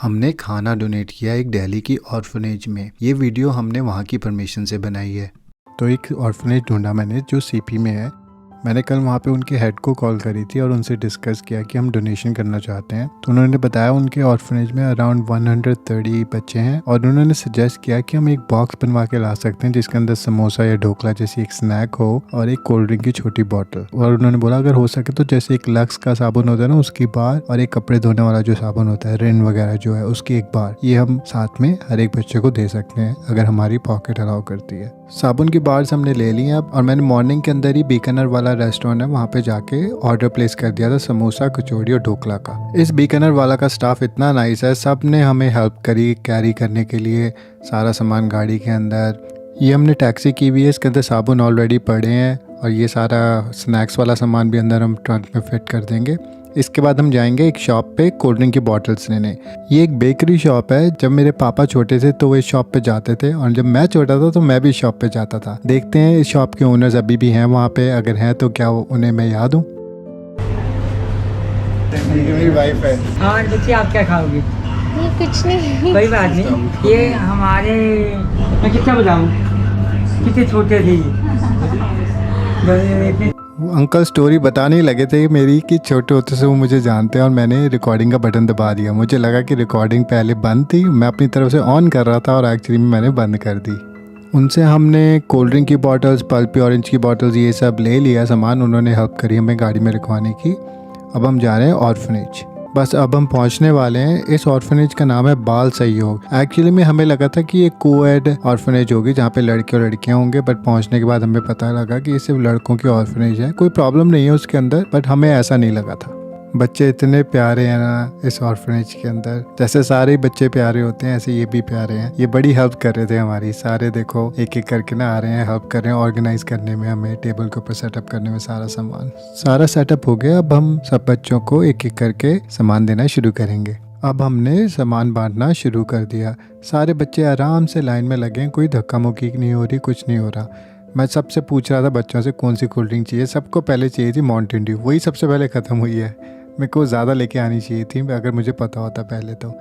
हमने खाना डोनेट किया एक दिल्ली की ऑर्फनेज में। ये वीडियो हमने वहाँ की परमिशन से बनाई है। तो एक ऑर्फनेज ढूंढा मैंने जो सीपी में है। मैंने कल वहाँ पे उनके हेड को कॉल करी थी और उनसे डिस्कस किया कि हम डोनेशन करना चाहते हैं। तो उन्होंने बताया उनके ऑर्फनेज में अराउंड 130 बच्चे हैं और उन्होंने सजेस्ट किया कि हम एक बॉक्स बनवा के ला सकते हैं जिसके अंदर समोसा या ढोकला जैसी एक स्नैक हो और एक कोल्ड ड्रिंक की छोटी बॉटल। और उन्होंने बोला अगर हो सके तो जैसे एक लक्स का साबुन होता है ना उसकी बार, और एक कपड़े धोने वाला जो साबुन होता है रिन वगैरह जो है उसकी एक बार, ये हम साथ में हर एक बच्चे को दे सकते हैं अगर हमारी पॉकेट अलाउ करती है। साबुन की बार्स हमने ले ली हैं अब, और मैंने मॉर्निंग के अंदर ही बीकानेर वाला रेस्टोरेंट है वहाँ पे जाके ऑर्डर प्लेस कर दिया था समोसा, कचौड़ी और ढोकला का। इस बीकानेर वाला का स्टाफ इतना नाइस है, सब ने हमें हेल्प करी कैरी करने के लिए सारा सामान गाड़ी के अंदर। ये हमने टैक्सी की हुई है, इसके अंदर साबुन ऑलरेडी पड़े हैं और ये सारा स्नैक्स वाला सामान भी अंदर हम ट्रंक में फिट कर देंगे। इसके बाद हम जाएंगे एक शॉप पे कोल्ड ड्रिंक की बॉटल्स लेने। ये एक बेकरी शॉप है। जब मेरे पापा छोटे थे तो वो इस शॉप पे जाते थे और जब मैं छोटा था तो मैं भी इस शॉप पे जाता था। देखते हैं इस शॉप के ओनर्स अभी भी हैं वहाँ पे, अगर हैं तो क्या उन्हें मैं याद हूँ। मेरी वाइफ है। हाँ बच्ची आप क्या खाओगी? ये कुछ नहीं। कोई बात नहीं। ये हमारे मैं कितना बताऊँ कितने छोटे थे ये। अंकल स्टोरी बताने लगे थे मेरी कि छोटे होते से वो मुझे जानते हैं और मैंने रिकॉर्डिंग का बटन दबा दिया। मुझे लगा कि रिकॉर्डिंग पहले बंद थी, मैं अपनी तरफ से ऑन कर रहा था और एक्चुअली में मैंने बंद कर दी। उनसे हमने कोल्ड ड्रिंक की बॉटल्स, पल्पी ऑरेंज की बॉटल्स, ये सब ले लिया सामान। उन्होंने हेल्प करी हमें गाड़ी में रखवाने की। अब हम जा रहे हैं ऑर्फनेज। बस अब हम पहुंचने वाले हैं। इस ऑर्फनेज का नाम है बाल सहयोग। एक्चुअली में हमें लगा था कि ये कोएड ऑर्फनेज होगी जहाँ पे लड़के और लड़कियां होंगे, बट पहुंचने के बाद हमें पता लगा कि ये सिर्फ लड़कों की ऑर्फनेज है। कोई प्रॉब्लम नहीं है उसके अंदर, बट हमें ऐसा नहीं लगा था। बच्चे इतने प्यारे हैं ना इस ऑर्फनेज के अंदर, जैसे सारे बच्चे प्यारे होते हैं ऐसे ये भी प्यारे हैं। ये बड़ी हेल्प कर रहे थे हमारी, सारे देखो एक एक करके ना आ रहे हैं, हेल्प कर रहे हैं ऑर्गेनाइज करने में, हमें टेबल के ऊपर सेटअप करने में। सारा सामान सारा सेटअप हो गया। अब हम सब बच्चों को एक एक करके सामान देना शुरू करेंगे। अब हमने सामान बांटना शुरू कर दिया। सारे बच्चे आराम से लाइन में लगे हैं, कोई धक्का मुक्की नहीं हो रही, कुछ नहीं हो रहा। मैं सबसे पूछ रहा था बच्चों से कौन सी कोल्ड ड्रिंक चाहिए। सबको पहले चाहिए थी माउंटेन ड्यू, वही सबसे पहले ख़त्म हुई है। मेरे को ज़्यादा लेके आनी चाहिए थी अगर मुझे पता होता पहले तो।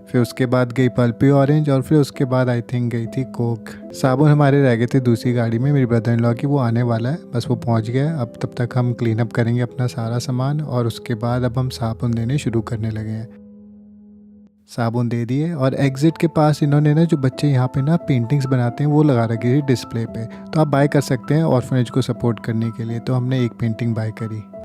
फिर उसके बाद गई पल्पी ऑरेंज और फिर उसके बाद आई थिंक गई थी कोक। साबुन हमारे रह गए थे दूसरी गाड़ी में, मेरी ब्रदर इन लॉ की, वो आने वाला है, बस वो पहुंच गया। अब तब तक हम क्लीन अप करेंगे अपना सारा सामान और उसके बाद अब हम साबुन देने शुरू करने लगे हैं। साबुन दे दिए और एग्जिट के पास इन्होंने ना जो बच्चे यहाँ पे ना पेंटिंग्स बनाते हैं वो लगा रखी थी डिस्प्ले पे, तो आप बाय कर सकते हैं ऑर्फनेज को सपोर्ट करने के लिए। तो हमने एक पेंटिंग बाय करी।